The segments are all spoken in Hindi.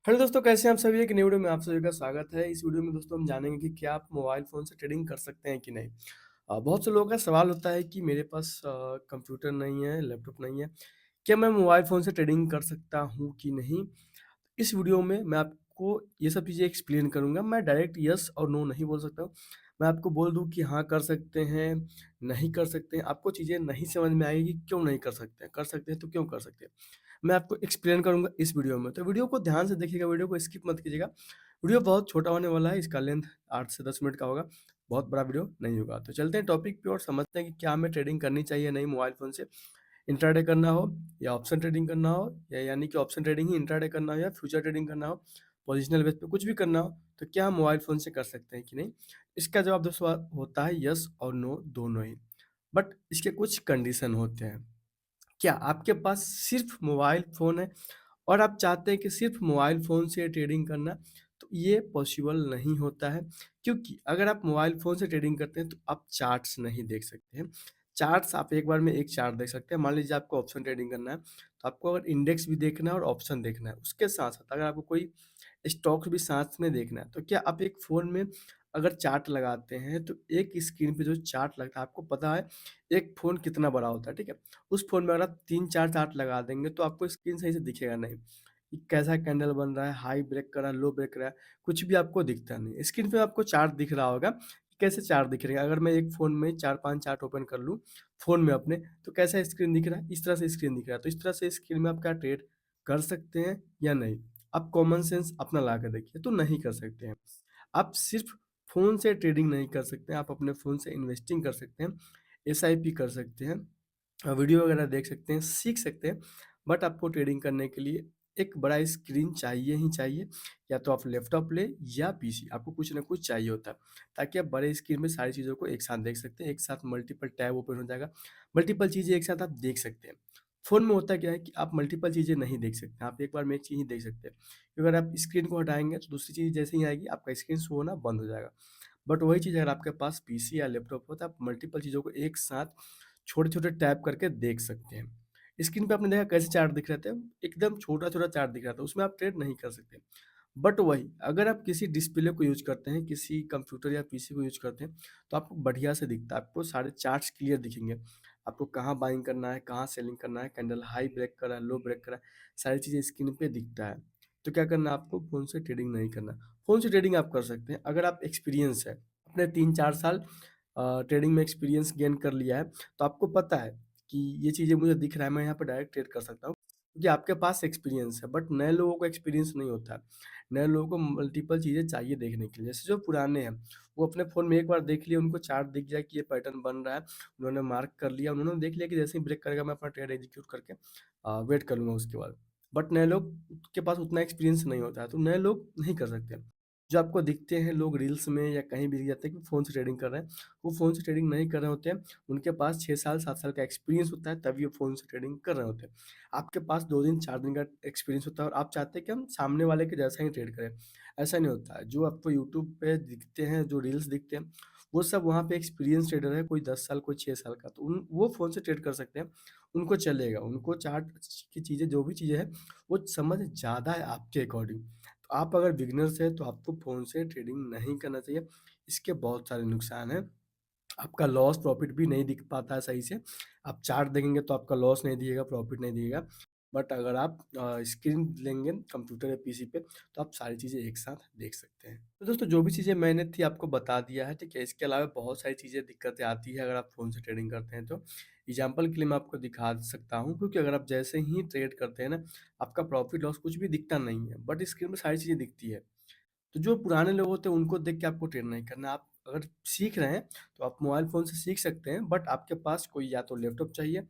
हेलो दोस्तों, कैसे हैं आप सभी। एक नई वीडियो में आप सभी का स्वागत है। इस वीडियो में दोस्तों हम जानेंगे कि क्या आप मोबाइल फ़ोन से ट्रेडिंग कर सकते हैं कि नहीं। बहुत से लोगों का सवाल होता है कि मेरे पास कंप्यूटर नहीं है, लैपटॉप नहीं है, क्या मैं मोबाइल फ़ोन से ट्रेडिंग कर सकता हूँ कि नहीं। इस वीडियो में मैं आपको ये सब चीज़ें एक्सप्लेन करूँगा। मैं डायरेक्ट यस और नो नहीं बोल सकता हूँ। मैं आपको बोल दूँ कि हाँ, कर सकते हैं, नहीं कर सकते हैं। आपको चीज़ें नहीं समझ में आएगी, क्यों नहीं कर सकते हैं तो क्यों कर सकते हैं। मैं आपको एक्सप्लेन करूँगा इस वीडियो में, तो वीडियो को ध्यान से देखिएगा, वीडियो को स्किप मत कीजिएगा। वीडियो बहुत छोटा होने वाला है, इसका लेंथ 8 से 10 मिनट का होगा, बहुत बड़ा वीडियो नहीं होगा। तो चलते हैं टॉपिक पे और समझते हैं कि क्या हमें ट्रेडिंग करनी चाहिए या नहीं मोबाइल फ़ोन से। इंट्राडे करना हो या ऑप्शन ट्रेडिंग करना हो, या यानी कि ऑप्शन ट्रेडिंग ही इंट्राडे करना हो या फ्यूचर ट्रेडिंग करना हो, पोजिशनल बेस पे कुछ भी करना हो, तो क्या हम मोबाइल फ़ोन से कर सकते हैं कि नहीं? इसका जवाब दोस्तों होता है यस और नो दोनों ही। बट इसके कुछ कंडीशन होते हैं। क्या आपके पास सिर्फ़ मोबाइल फ़ोन है और आप चाहते हैं कि सिर्फ़ मोबाइल फ़ोन से ट्रेडिंग करना, तो ये पॉसिबल नहीं होता है। क्योंकि अगर आप मोबाइल फ़ोन से ट्रेडिंग करते हैं, तो आप चार्ट्स नहीं देख सकते हैं। चार्ट्स आप एक बार में एक चार्ट देख सकते हैं। मान लीजिए आपको ऑप्शन ट्रेडिंग करना है, तो आपको अगर इंडेक्स भी देखना है और ऑप्शन देखना है, उसके साथ-साथ अगर आपको कोई स्टॉक्स भी साथ में देखना है, तो क्या आप एक फ़ोन में अगर चार्ट लगाते हैं, तो एक स्क्रीन पे जो चार्ट लगता है, आपको पता है एक फ़ोन कितना बड़ा होता है, ठीक है? उस फ़ोन में अगर आप 3-4 चार्ट लगा देंगे, तो आपको स्क्रीन सही से दिखेगा नहीं, कि कैसा कैंडल बन रहा है, हाई ब्रेक कर रहा है, लो ब्रेक कर रहा है, कुछ भी आपको दिखता नहीं है। स्क्रीन पे आपको चार्ट दिख रहा होगा, कि कैसे चार्ट दिख रहे हैं। अगर मैं एक फ़ोन में 4-5 चार्ट ओपन कर लूँ, फ़ोन में अपने, तो कैसा स्क्रीन दिख रहा है? इस तरह से स्क्रीन दिख रहा है। तो इस तरह से स्क्रीन में आप क्या ट्रेड कर सकते हैं या नहीं? आप कॉमन सेंस अपना लगा के देखिए, तो नहीं कर सकते हैं। आप सिर्फ़ फ़ोन से ट्रेडिंग नहीं कर सकते हैं, आप अपने फ़ोन से इन्वेस्टिंग कर सकते हैं, एसआईपी कर सकते हैं, वीडियो वगैरह देख सकते हैं, सीख सकते हैं। बट आपको ट्रेडिंग करने के लिए एक बड़ा स्क्रीन चाहिए ही चाहिए, या तो आप लैपटॉप लें या पीसी, आपको कुछ ना कुछ चाहिए होता है, ताकि आप बड़े स्क्रीन में सारी चीज़ों को एक साथ देख सकते हैं, एक साथ मल्टीपल टैब ओपन हो जाएगा, मल्टीपल चीज़ें एक साथ आप देख सकते हैं। फ़ोन में होता क्या है कि आप मल्टीपल चीज़ें नहीं देख सकते, आप एक बार में एक चीज़ ही देख सकते हैं। अगर आप स्क्रीन को हटाएँगे, तो दूसरी चीज़ जैसे ही आएगी, आपका स्क्रीन शो होना बंद हो जाएगा। बट वही चीज़ अगर आपके पास पीसी या लैपटॉप हो, तो आप मल्टीपल चीज़ों को एक साथ छोटे-छोटे टैप करके देख सकते हैं। स्क्रीन पे आपने देखा कैसे चार्ट दिख रहे थे? एकदम छोटा-छोटा चार्ट दिख रहा था, उसमें आप ट्रेड नहीं कर सकते। बट वही अगर आप किसी डिस्प्ले को यूज़ करते हैं, किसी कंप्यूटर या पीसी को यूज़ करते हैं, तो आपको बढ़िया से दिखता है, आपको सारे चार्ट्स क्लियर दिखेंगे। आपको कहाँ बाइंग करना है, कहाँ सेलिंग करना है, कैंडल हाई ब्रेक कर रहा है, लो ब्रेक कर रहा है, सारी चीज़ें स्क्रीन पे दिखता है। तो क्या करना है आपको, फ़ोन से ट्रेडिंग नहीं करना। फ़ोन से ट्रेडिंग आप कर सकते हैं, अगर आप एक्सपीरियंस है, आपने 3-4 साल ट्रेडिंग में एक्सपीरियंस गेन कर लिया है, तो आपको पता है कि ये चीज़ें मुझे दिख रहा है, मैं यहाँ पे डायरेक्ट ट्रेड कर सकता हूँ, क्योंकि आपके पास एक्सपीरियंस है। बट नए लोगों को एक्सपीरियंस नहीं होता है। नए लोगों को मल्टीपल चीज़ें चाहिए देखने के लिए। जैसे जो पुराने हैं, वो अपने फ़ोन में एक बार देख लिया, उनको चार्ट दिख गया कि ये पैटर्न बन रहा है, उन्होंने मार्क कर लिया, उन्होंने देख लिया कि जैसे ही ब्रेक करेगा मैं अपना ट्रेड एग्जीक्यूट करके वेट कर लूँगा उसके बाद। बट नए लोग के पास उतना एक्सपीरियंस नहीं होता है, तो नए लोग नहीं कर सकते। जो आपको दिखते हैं लोग रील्स में या कहीं भी दिख जाते हैं कि फ़ोन से ट्रेडिंग कर रहे हैं, वो फ़ोन से ट्रेडिंग नहीं कर रहे होते हैं। उनके पास 6 साल, 7 साल का एक्सपीरियंस होता है, तभी वो फ़ोन से ट्रेडिंग कर रहे होते हैं। आपके पास 2 दिन, 4 दिन का एक्सपीरियंस होता है और आप चाहते हैं कि हम सामने वाले के जैसा ही ट्रेड करें। ऐसा नहीं होता है। जो आपको यूट्यूब पे दिखते हैं, जो रील्स दिखते हैं, वो सब वहाँ पे एक्सपीरियंस ट्रेडर है, कोई 10 साल, कोई 6 साल का। तो उन वो फ़ोन से ट्रेड कर सकते हैं, उनको चलेगा। उनको चार्ट की चीज़ें, जो भी चीज़ें हैं, वो समझ ज़्यादा है आपके अकॉर्डिंग। तो आप अगर बिगिनर्स हैं, तो आपको फ़ोन से ट्रेडिंग नहीं करना चाहिए। इसके बहुत सारे नुकसान हैं। आपका लॉस प्रॉफ़िट भी नहीं दिख पाता है सही से। आप चार्ट देखेंगे तो आपका लॉस नहीं दिखेगा, प्रॉफ़िट नहीं दिखेगा। बट अगर आप स्क्रीन लेंगे कंप्यूटर या पीसी पे, तो आप सारी चीज़ें एक साथ देख सकते हैं। तो दोस्तों, जो भी चीज़ें मैंने थी आपको बता दिया है, ठीक है? इसके अलावा बहुत सारी चीज़ें दिक्कतें आती हैं अगर आप फ़ोन से ट्रेडिंग करते हैं तो। एग्ज़ाम्पल के लिए मैं आपको दिखा सकता हूँ, क्योंकि अगर आप जैसे ही ट्रेड करते हैं ना, आपका प्रॉफ़िट लॉस कुछ भी दिखता नहीं है, बट स्क्रीन में सारी चीज़ें दिखती है। तो जो पुराने लोग होते हैं उनको देख के आपको ट्रेड नहीं करना है। आप अगर सीख रहे हैं, तो आप मोबाइल फ़ोन से सीख सकते हैं, बट आपके पास कोई या तो लैपटॉप चाहिए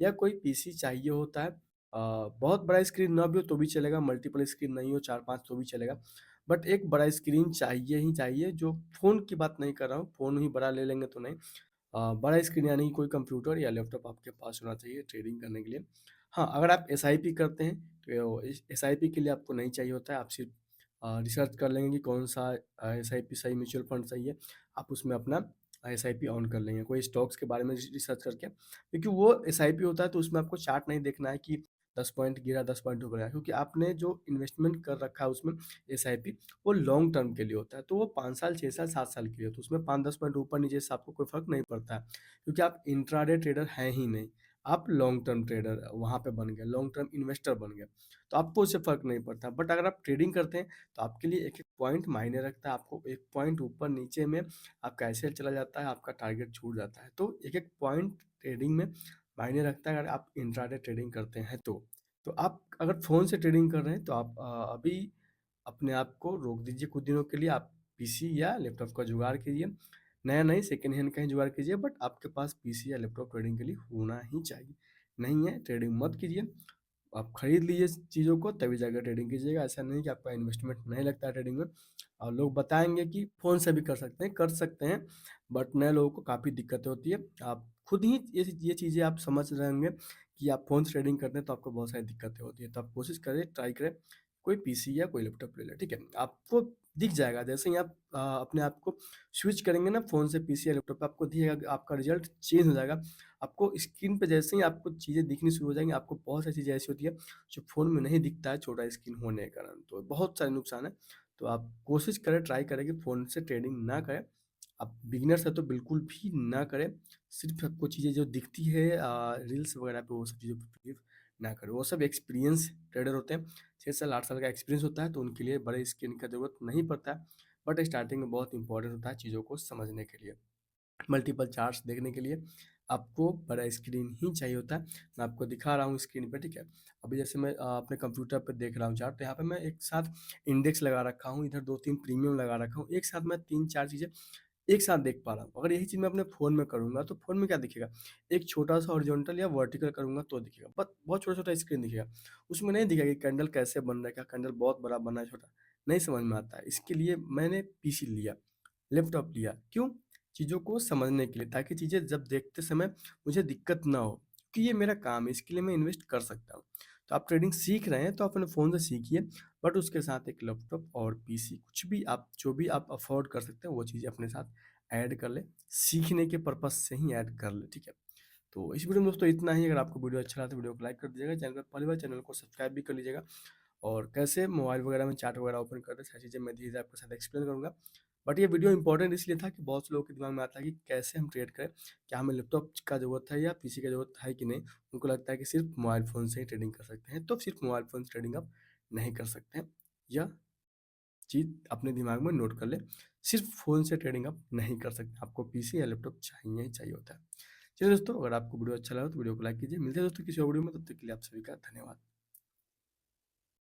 या कोई पीसी चाहिए होता है। बहुत बड़ा स्क्रीन ना भी हो तो भी चलेगा, मल्टीपल स्क्रीन नहीं हो 4-5 तो भी चलेगा। बट एक बड़ा स्क्रीन चाहिए ही चाहिए, जो फ़ोन की बात नहीं कर रहा हूँ, फ़ोन ही बड़ा ले लेंगे तो नहीं। बड़ा स्क्रीन यानी कि कोई कंप्यूटर या लैपटॉप आपके पास होना चाहिए ट्रेडिंग करने के लिए। हाँ, अगर आप एसआईपी करते हैं, तो इस एसआईपी के लिए आपको नहीं चाहिए होता है, आप सिर्फ़ रिसर्च कर लेंगे कि कौन-सा एसआईपी सही, म्यूचुअल फंड सही है, आप उसमें अपना एसआईपी ऑन कर लेंगे, कोई स्टॉक्स के बारे में रिसर्च करके। क्योंकि वो एसआईपी होता है, तो उसमें आपको चार्ट नहीं देखना है कि 10 पॉइंट गिरा, 10 पॉइंट ऊपर गया, क्योंकि आपने जो इन्वेस्टमेंट कर रखा है उसमें एसआईपी, वो लॉन्ग टर्म के लिए होता है। तो वो 5 साल, 6 साल, 7 साल के लिए, तो उसमें 5-10 पॉइंट ऊपर-नीचे से आपको कोई फ़र्क नहीं पड़ता है, क्योंकि आप इंट्राडे ट्रेडर हैं ही नहीं। आप लॉन्ग टर्म ट्रेडर वहाँ पे बन गए, लॉन्ग टर्म इन्वेस्टर बन गए, तो आपको उससे फ़र्क नहीं पड़ता। बट अगर आप ट्रेडिंग करते हैं, तो आपके लिए एक-एक पॉइंट मायने रखता है। आपको 1 पॉइंट ऊपर-नीचे में आपका ऐसे चला जाता है, आपका टारगेट छूट जाता है। तो एक-एक पॉइंट ट्रेडिंग में मायने रखता है, अगर आप इंट्राडे ट्रेडिंग करते हैं तो। तो आप अगर फ़ोन से ट्रेडिंग कर रहे हैं, तो आप अभी अपने आप को रोक दीजिए कुछ दिनों के लिए। आप पीसी या लैपटॉप का जुगाड़ कीजिए। नया नहीं, सेकंड हैंड का ही जुगाड़ कीजिए, बट आपके पास पीसी या लैपटॉप ट्रेडिंग के लिए होना ही चाहिए। नहीं है, ट्रेडिंग मत कीजिए। आप खरीद लीजिए चीज़ों को, तभी जाकर ट्रेडिंग कीजिएगा। ऐसा नहीं कि आपका इन्वेस्टमेंट नहीं लगता है ट्रेडिंग में। और लोग बताएँगे कि फ़ोन से भी कर सकते हैं, बट नए लोगों को काफ़ी दिक्कतें होती है। आप खुद ही ये चीज़ें आप समझ रहे होंगे कि आप फ़ोन से ट्रेडिंग करते हैं, तो आपको बहुत सारी दिक्कतें होती हैं। तो आप कोशिश करें, ट्राई करें, कोई पीसी या कोई लैपटॉप ले लें, ठीक है? आपको दिख जाएगा, जैसे ही आप अपने आप को स्विच करेंगे ना फ़ोन से पीसी या लैपटॉप पे, आपको दिखेगा कि आपका रिज़ल्ट चेंज हो जाएगा। आपको स्क्रीन पे जैसे ही आपको चीज़ें दिखनी शुरू हो जाएँगी, आपको बहुत सारी चीज़ें ऐसी होती है जो फ़ोन में नहीं दिखता है, छोटा स्क्रीन होने के कारण, तो बहुत सारे नुकसान हैं। तो आप कोशिश करें, ट्राई करें कि फ़ोन से ट्रेडिंग ना करें। आप बिगिनर्स हैं तो बिल्कुल भी ना करें। सिर्फ़ आपको चीज़ें जो दिखती है रील्स वगैरह पे, वो सब चीज़ों पे बिलीव ना करें। वो सब एक्सपीरियंस ट्रेडर होते हैं, 6 साल 8 साल का एक्सपीरियंस होता है, तो उनके लिए बड़े स्क्रीन का ज़रूरत नहीं पड़ता है। बट स्टार्टिंग में बहुत इंपॉर्टेंट होता है चीज़ों को समझने के लिए। मल्टीपल चार्ट्स देखने के लिए आपको बड़ा स्क्रीन ही चाहिए होता है। मैं आपको दिखा रहा हूँ स्क्रीन पे, ठीक है? अभी जैसे मैं अपने कंप्यूटर पे देख रहा हूँ चार्ट, तो यहाँ पे मैं एक साथ इंडेक्स लगा रखा हूँ, इधर 2-3 प्रीमियम लगा रखा हूँ। एक साथ मैं 3-4 चीज़ें एक साथ देख पा रहा हूँ। अगर यही चीज़ मैं अपने फ़ोन में करूँगा, तो फ़ोन में क्या दिखेगा? एक छोटा-सा हॉरिज़ॉन्टल या वर्टिकल करूँगा तो दिखेगा, बट बहुत छोटा-छोटा स्क्रीन दिखेगा। उसमें नहीं दिखेगा कि कैंडल कैसे बन रहा है, क्या कैंडल बहुत बड़ा बना है, छोटा, नहीं समझ में आता है। इसके लिए मैंने पीसी लिया, लैपटॉप लिया। क्यों? चीज़ों को समझने के लिए, ताकि चीज़ें जब देखते समय मुझे दिक्कत ना हो, कि ये मेरा काम है, इसके लिए मैं इन्वेस्ट कर सकता हूँ। तो आप ट्रेडिंग सीख रहे हैं, तो अपने फ़ोन से सीखिए, बट उसके साथ एक लैपटॉप और पीसी, कुछ भी आप जो भी आप अफ़ोर्ड कर सकते हैं, वो चीज़ें अपने साथ ऐड कर लें। सीखने के पर्पज़ से ही ऐड कर लें, ठीक है? तो इस वीडियो में दोस्तों इतना ही। अगर आपको वीडियो अच्छा लगा तो वीडियो को लाइक कर दीजिएगा। चैनल पर पहली बार, चैनल को सब्सक्राइब भी कर लीजिएगा। और कैसे मोबाइल वगैरह में चार्ट वगैरह ओपन करते हैं, सारी चीज़ें मैं धीरे-धीरे आपके साथ एक्सप्लेन करूँगा। बट ये वीडियो इंपॉर्टेंट इसलिए था कि बहुत से लोगों के दिमाग में आता है कि कैसे हम ट्रेड करें? क्या हमें लैपटॉप का ज़रूरत है या पीसी की ज़रूरत है कि नहीं? उनको लगता है कि सिर्फ़ मोबाइल फ़ोन से ही ट्रेडिंग कर सकते हैं, तो सिर्फ़ मोबाइल फ़ोन से ट्रेडिंग आप नहीं कर सकते हैं। यह चीज़ अपने दिमाग में नोट कर लें, सिर्फ़ फ़ोन से ट्रेडिंग आप नहीं कर सकते, आपको पीसी या लैपटॉप चाहिए ही चाहिए होता है। चलिए दोस्तों, अगर आपको वीडियो अच्छा लगा तो वीडियो को लाइक कीजिए। मिलते हैं दोस्तों किसी और वीडियो में, तब तक के लिए आप सभी का धन्यवाद।